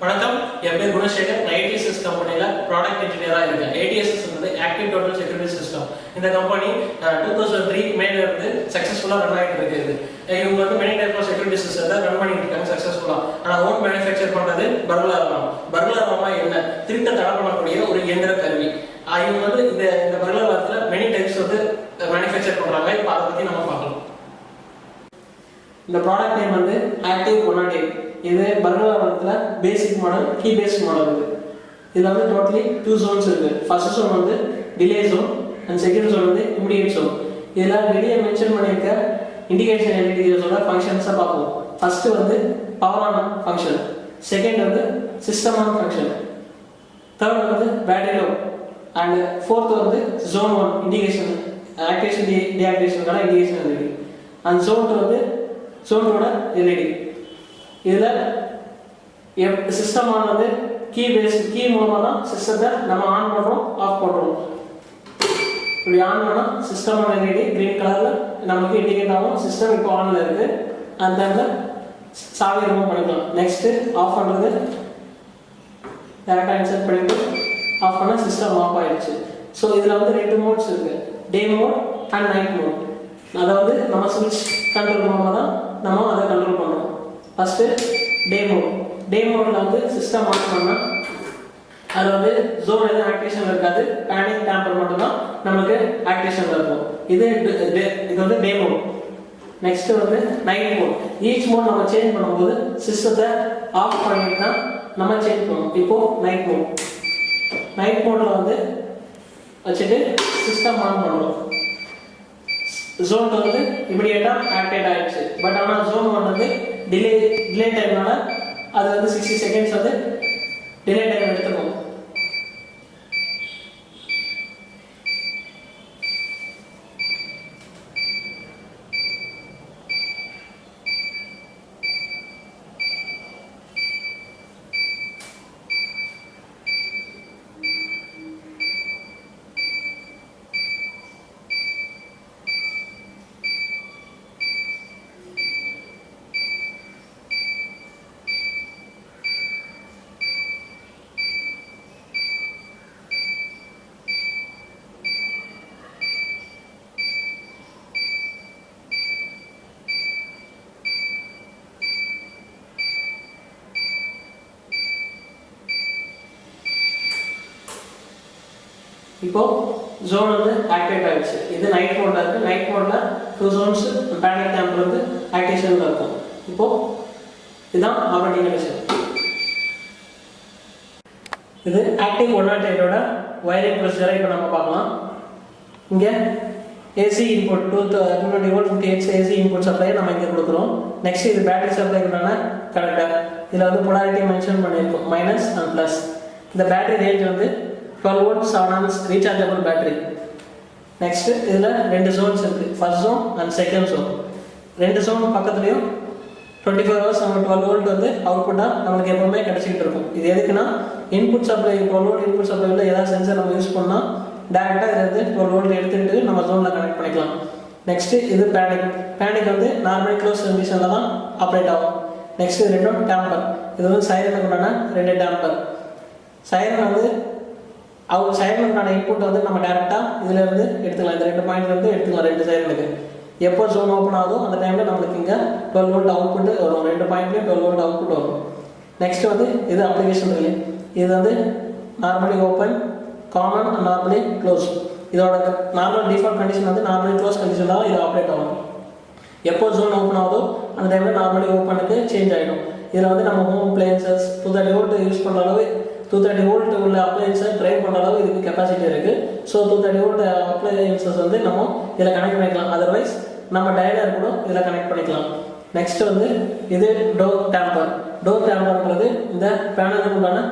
வணக்கம், என் பேர் குணசேகர். நான் ATSS கம்பெனியில் ப்ராடக்ட் இன்ஜினியராக இருக்கேன். ATSS வந்து ஆக்டிவ் டோட்டல் செக்யூரிட்டி சிஸ்டம். இந்த கம்பெனி 2003 மேல இருந்து சக்ஸஸ்ஃபுல்லாக ரன் ஆகிட்டு இருக்குது. இவங்க வந்து மெனி டைப் ஆஃப் செக்யூரிட்டி சிஸ்டத்தை ரன் பண்ணிட்டு இருக்காங்க சக்ஸஸ்ஃபுல்லாக. ஆனால் ஓன் மேனுஃபேக்சர் பண்ணுறது பர்குலர் அலாரம். பர்குலர் அலாரம் என்ன? திருட்ட தடை பண்ணக்கூடிய ஒரு இயந்திர கருவி. இவங்க வந்து இந்த பர்குலர் அலாரத்தில் மெனி டைப்ஸ் வந்து மேனுஃபேக்சர் பண்ணுறாங்க. இப்போ அதை பற்றி நம்ம பார்க்கலாம். இந்த ப்ராடக்ட் நேம் வந்து ஆக்டிவ் 108. இது பர்குலர் அலாரத்தில் basic model, key based model. இதில் வந்து டோட்டலி 2 zones இருக்கு. ஃபர்ஸ்ட் zone வந்து delay zone and second zone வந்து இமிடியேட் zone. இதில் வெளியே மென்ஷன் பண்ணியிருக்க இண்டிகேஷன் எல்இடிஸோட ஃபங்க்ஷன்ஸை பார்ப்போம். ஃபர்ஸ்ட் வந்து பவர் ஆன் ஃபங்க்ஷன், செகண்ட் வந்து சிஸ்டம் ஆன் ஃபங்க்ஷன், தேர்ட் வந்து பேட்டரி லோ, அண்ட் ஃபோர்த் வந்து zone 1 இண்டிகேஷன் ஆக்டிவேஷன் டீஆக்டிவேஷனுக்கான இண்டிகேஷன் எல்இடி, அண்ட் zone 2 வந்து zone 2 எல்இடி. இதில் சிஸ்டம் ஆன் வந்து கீ மூலமாக தான் சிஸ்டத்தை நம்ம ஆன் பண்ணுறோம், ஆஃப் பண்ணுறோம். இப்படி ஆன் பண்ணால் சிஸ்டம் ஆன் எல்இடி க்ரீன் கலரில் நமக்கு இண்டிகேட் ஆகும். சிஸ்டம் இப்போ ஆனில் இருக்குது. அந்த டைமில் சாவி ரிமூவ் பண்ணிக்கலாம். நெக்ஸ்ட்டு ஆஃப் பண்ணுறது டேரக்டாக இன்சர்ட் பண்ணிட்டு ஆஃப் பண்ணால் சிஸ்டம் ஆஃப் ஆகிடுச்சு. ஸோ இதில் வந்து 2 மோட்ஸ் இருக்குது, டே மோட் அண்ட் நைட் மோட். அதாவது நம்ம ஸ்விட்ச் கண்ட்ரோல் மூலமாக தான் நம்ம அதை கண்ட்ரோல் பண்ணுறோம். ஃபஸ்ட்டு டே மோடில் வந்து சிஸ்டம் ஆன் பண்ணால் அது வந்து ஜோன் எதுவும் ஆக்டிவேஷன் இருக்காது, பேனிக் டேம்பர் மட்டும்தான் நமக்கு ஆக்டிவேஷனில் இருக்கும். இது வந்து டே மோட். நெக்ஸ்ட் வந்து நைட் மோட். ஈச் மோட் நம்ம சேஞ்ச் பண்ணும்போது சிஸ்டத்தை ஆஃப் பண்ணிட்டு தான் நம்ம சேஞ்ச் பண்ணுவோம். இப்போது நைட் மோடில் வந்து வச்சுட்டு சிஸ்டம் ஆன் பண்ணுவோம். ஜோன் வந்து இமிடியேட்டாக ஆக்டிவேட் ஆகிடுச்சு. பட் ஆனால் ஜோன் 1 வந்து டிலே டைம்னால அது வந்து 60 செகண்ட்ஸ் வந்து டிலே டைம் எடுத்துக்கும். இப்போ ஜோன் வந்து ஆக்டிவேட் ஆகிடுச்சு. இது நைட் மோடில் இருக்குது. நைட் மோடில் 2 zones பேனிக் டேம்பர் வந்து ஆக்டிவேஷனில் இருக்கும். இப்போது இதுதான் ஆப்ரேட்டிங் கண்டிஷன். இது ஆக்டிவ் 108ஓட வயரிங் ப்ரொசீஜரை இப்போ நம்ம பார்க்கலாம். இங்கே AC input 220 volt 58 AC input supply நம்ம இங்கே கொடுக்குறோம். நெக்ஸ்ட் இது பேட்டரி சப்ளைக்கான கனெக்டர். இதில் வந்து பொலாரிட்டி மென்ஷன் பண்ணியிருக்கோம், மைனஸ் அண்ட் ப்ளஸ். இந்த பேட்டரி ரேஞ்ச் வந்து 12 volt 7 amps rechargeable battery. Next இதில் 2 zones இருக்குது, first zone and second zone. 2 zone பக்கத்துலேயும் 24 hours நம்ம 12 volt வந்து அவுட்புட்டாக நம்மளுக்கு எப்பவுமே கிடச்சிக்கிட்டு இருக்கும். இது எதுக்குன்னா இன்புட் சப்ளை 12 volt இன்புட் சப்ளையில் ஏதாவது சென்சர் நம்ம யூஸ் பண்ணால் டேரெக்டாக இதில் வந்து 12 volt எடுத்துக்கிட்டு நம்ம ஜோனில் கனெக்ட் பண்ணிக்கலாம். நெக்ஸ்ட்டு இது பேனிக் வந்து நார்மலி க்ளோஸ் கண்டிஷனில் தான் ஆப்ரேட் ஆகும். நெக்ஸ்ட் இது 2 டேம்பர். இது வந்து சைரனுக்கு உண்டான 2 டேம்பர். சைரன் வந்து சைரனுக்கான இன்புட் வந்து நம்ம டேரெக்டாக இதில் இருந்து எடுத்துக்கலாம். இந்த 2 பாயிண்ட்லேருந்து எடுத்துக்கலாம் 2 சைரனுக்கு. எப்போ ஜோன் ஓப்பன் ஆகுதோ அந்த டைமில் நம்மளுக்கு இங்கே 12 volt அவுட்புட் வரும். 2 பாயிண்ட்லேயும் 12 volt அவுட்புட் வரும். நெக்ஸ்ட் வந்து இது அப்ளிகேஷன் ரிலே. இது வந்து normally open, common and normally close. இதோட நார்மல் டிஃபால்ட் கண்டிஷன் வந்து நார்மலி க்ளோஸ் கண்டிஷன் தான் இது ஆப்ரேட் ஆகும். எப்போ ஜோன் ஓப்பன் ஆகுதோ அந்த டைமில் நார்மலி ஓப்பனுக்கு சேஞ்ச் ஆகிடும். இதில் வந்து நம்ம ஹோம் அப்ளையன்சஸ் 230 volt யூஸ் பண்ணுற அளவு 230 volt உள்ள அப்ளையன்ஸை ட்ரைவ் பண்ணுற அளவு இதுக்கு கெப்பாசிட்டி இருக்குது. ஸோ 230 volt அப்ளையன்சஸ் வந்து நம்ம இதில் கனெக்ட் பண்ணிக்கலாம். அதர்வைஸ் நம்ம டயலர் கூட இதில் கனெக்ட் பண்ணிக்கலாம். நெக்ஸ்ட் வந்து இது டோர் டேம்பர்ன்றது இந்த பேனலுக்கு உண்டான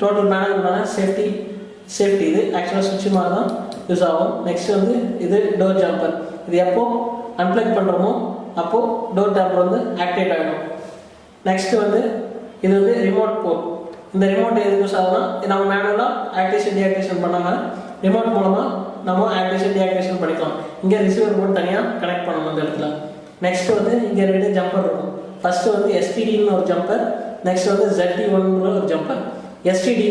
டோட்டல் பேனலுக்கு உண்டான சேஃப்டி. இது ஆக்சுவலாக சுவிட்ச் மாதிரி தான் யூஸ் ஆகும். நெக்ஸ்ட் வந்து இது டோர் ஜம்பர். இது எப்போ அன்பிளக் பண்ணுறோமோ அப்போது டோர் டேம்பர் வந்து ஆக்டிவேட் ஆகிடும். நெக்ஸ்ட் வந்து இது வந்து ரிமோட் போர்ட். இந்த ரிமோட் எது யூஸ் ஆகுதுன்னா நம்ம மேனுவலாக ஆக்டிவேஷன் டீஆக்டிவேஷன் பண்ணாமல் ரிமோட் மூலமாக நம்ம ஆக்டிவேஷன் டீஆக்டிவேஷன் பண்ணிக்கலாம். இங்கே ரிசீவர் போர்ட் தனியாக கனெக்ட் பண்ணணும் இந்த இடத்துல. நெக்ஸ்ட் வந்து இங்கே 2 ஜம்பர் இருக்கும். ஃபர்ஸ்ட் வந்து எஸ்டிடின்னு ஒரு ஜம்பர், நெக்ஸ்ட் வந்து ZT1 ஒரு ஜம்பர். STD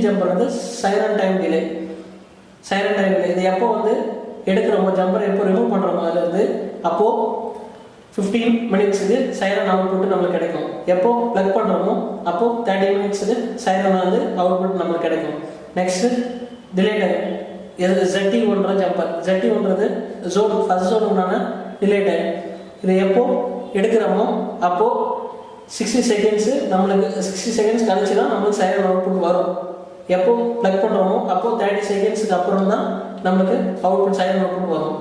ஜம்பர் வந்து சைலண்ட் டைம் டிலே. இது எப்போ வந்து எடுக்கிறோமோ ஜம்பர் எப்போ ரிமூவ் பண்ணுறோமோ அதில் வந்து அப்போது 15 மினிட்ஸுக்கு சைலண்ட் அவுட்புட் நம்மளுக்கு கிடைக்கும். எப்போ ப்ளக் பண்ணுறோமோ அப்போது 30 மினிட்ஸுக்கு சைலண்ட் வந்து அவுட்புட் நம்மளுக்கு கிடைக்கும். Next delay time. ZT1 jumper. ZT1 zone first ஜோனுக்கான டிலே டைம். இது எப்போ எடுக்கிறோமோ அப்போது 60 செகண்ட்ஸு நம்மளுக்கு 60 செகண்ட்ஸ் கழிச்சு தான் நம்மளுக்கு சைலண்ட் அவுட்புட் வரும். எப்போ ப்ளக் பண்ணுறோமோ அப்போது 30 செகண்ட்ஸுக்கு அப்புறம் தான் நம்மளுக்கு அவுட்புட் சைலண்ட் அவுட்புட் வரும்.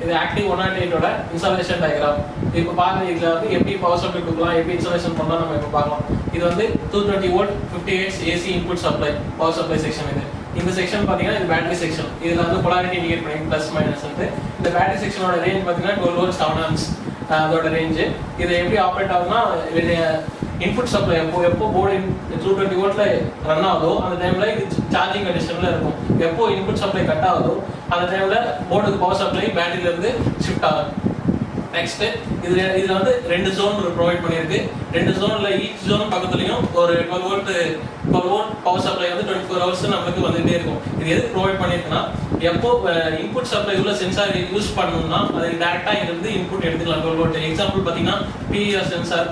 இது ஆக்டிவ் 108ஓட இன்ஸ்டாலேஷன் டயக்ராம். இப்போ பாருங்க, இதில் வந்து எப்படி பவர் சப்ளை கொடுக்கலாம், எப்படி இன்ஸ்டாலேஷன் பண்ணலாம் நம்ம இப்போ பார்க்கலாம். இது வந்து 220 volt 50 hertz AC input supply power supply section. இந்த செக்ஷன் பார்த்தீங்கன்னா இது பேட்டரி செக்ஷன். இதில் வந்து பொலாரிட்டி இண்டிகேட் பண்ணி ப்ளஸ் மைனஸ் வந்து இந்த பேட்டரி செக்ஷனோட ரேஞ்ச் பார்த்தீங்கன்னா 12 வோல்ட் 7 ஆம்ஸ் அதோட ரேஞ்சு. இது எப்படி ஆப்ரேட் ஆகுதுன்னா, இன்புட் சப்ளை எப்போ போர்டு 220 வோல்ட்ல ரன் ஆகுதோ அந்த டைம்ல இது சார்ஜிங் கண்டிஷன்ல இருக்கும். எப்போ இன்புட் சப்ளை கட் ஆகுதோ அந்த டைம்ல போர்டுக்கு பவர் சப்ளை பேட்டரியில இருந்து ஷிஃப்ட் ஆகும். நெக்ஸ்ட் இதுல வந்து 2 ஜோன் ப்ரொவைட் பண்ணியிருக்கு. 2 ஜோன்ல ஈச் ஜோன் பக்கத்துலயும் ஒரு 12 வோல்ட் பவர் சப்ளை வந்து 24 ஹவர்ஸ் நமக்கு வந்துட்டே இருக்கும். இது எதுக்கு ப்ரொவைட் பண்ணியிருக்குன்னா, எப்போ இன்புட் சப்ளை உள்ள சென்சார் யூஸ் பண்ணணும்னா அது டேரக்டா இருந்து இன்புட் எடுத்துக்கலாம். 12 வோல்ட் எக்ஸாம்பிள் பார்த்தீங்கன்னா PIR சென்சார்,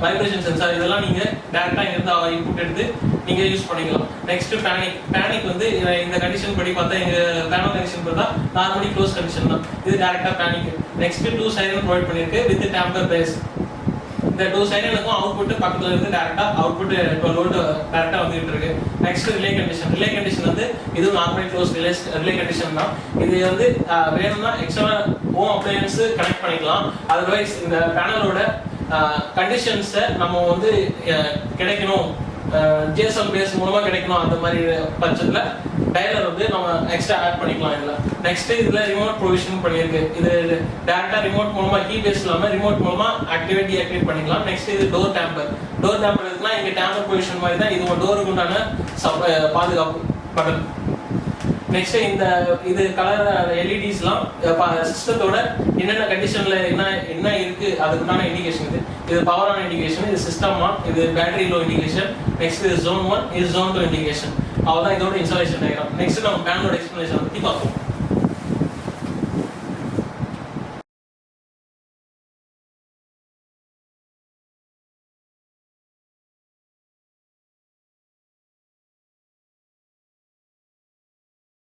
வைப்ரேஷன் சென்சார், இதெல்லாம் நீங்க டேரக்டா இருந்து இன்புட் எடுத்து நீங்க யூஸ் பண்ணிக்கலாம். நெக்ஸ்ட் பேனிக் வந்து இந்த கண்டிஷன் படி பார்த்தா, எங்க பேனல் கண்டிஷன் பார்த்தா நார்மலி க்ளோஸ் கண்டிஷன் தான். இது டேரக்டா பேனிக். நெக்ஸ்ட் 2 சைரன் ப்ரொவைட் பண்ணிருக்கு வித் டேம்பர் பேஸ். இந்த 2 சைரனுக்கும் அவுட்புட் பக்கத்துல இருந்து டேரக்டா அவுட்புட் 12 வோல்ட் டேரக்டா வந்துட்டு இருக்கு. நெக்ஸ்ட் ரிலே கண்டிஷன் வந்து இது நார்மலி க்ளோஸ் ரிலே கண்டிஷன் தான். இது வந்து வேணும்னா எக்ஸ்ட்ரா ஹோம் அப்ளையன்ஸ் கனெக்ட் பண்ணிக்கலாம். அதர்வைஸ் இந்த பேனலோட கண்டிஷன்ஸை நம்ம வந்து கிடைக்கணும், GSM பேஸ் மூலமா கிடைக்கணும், அந்த மாதிரி பட்சத்துல டயலர் வந்து நம்ம எக்ஸ்ட்ரா ஆட் பண்ணிக்கலாம். இதுல நெக்ஸ்ட் இதுல ரிமோட் ப்ரொவிஷன் பண்ணியிருக்கு. இது டேரக்டா ரிமோட் மூலமா கீ பேஸ் இல்லாம ரிமோட் மூலமா ஆக்டிவேட் டீஆக்டிவேட் பண்ணிக்கலாம். நெக்ஸ்ட் இது டோர் டேம்பர் இருக்குன்னா இங்க டேம்பர் பொசிஷன் மாதிரி தான் இது டோருக்கு உண்டான பாதுகாப்பு பட்டன். நெக்ஸ்ட் இது கலர் LEDஸ்லாம் சிஸ்டத்தோட என்னென்ன கண்டிஷன்ல என்ன இருக்கு அதுக்குண்டான இண்டிகேஷன். இது பவர் ஆன் இண்டிகேஷன், இது சிஸ்டம் ஆன், இது பேட்டரி லோ இண்டிகேஷன். நெக்ஸ்ட் இது zone 1, இது zone 2 இண்டிகேஷன். அவ்வளவுதான் இதோட இன்ஸ்டாலேஷன் டயக்ராம். நெக்ஸ்ட் நம்ம பேனலோட எக்ஸ்பிளனேஷன் பத்தி பார்ப்போம்.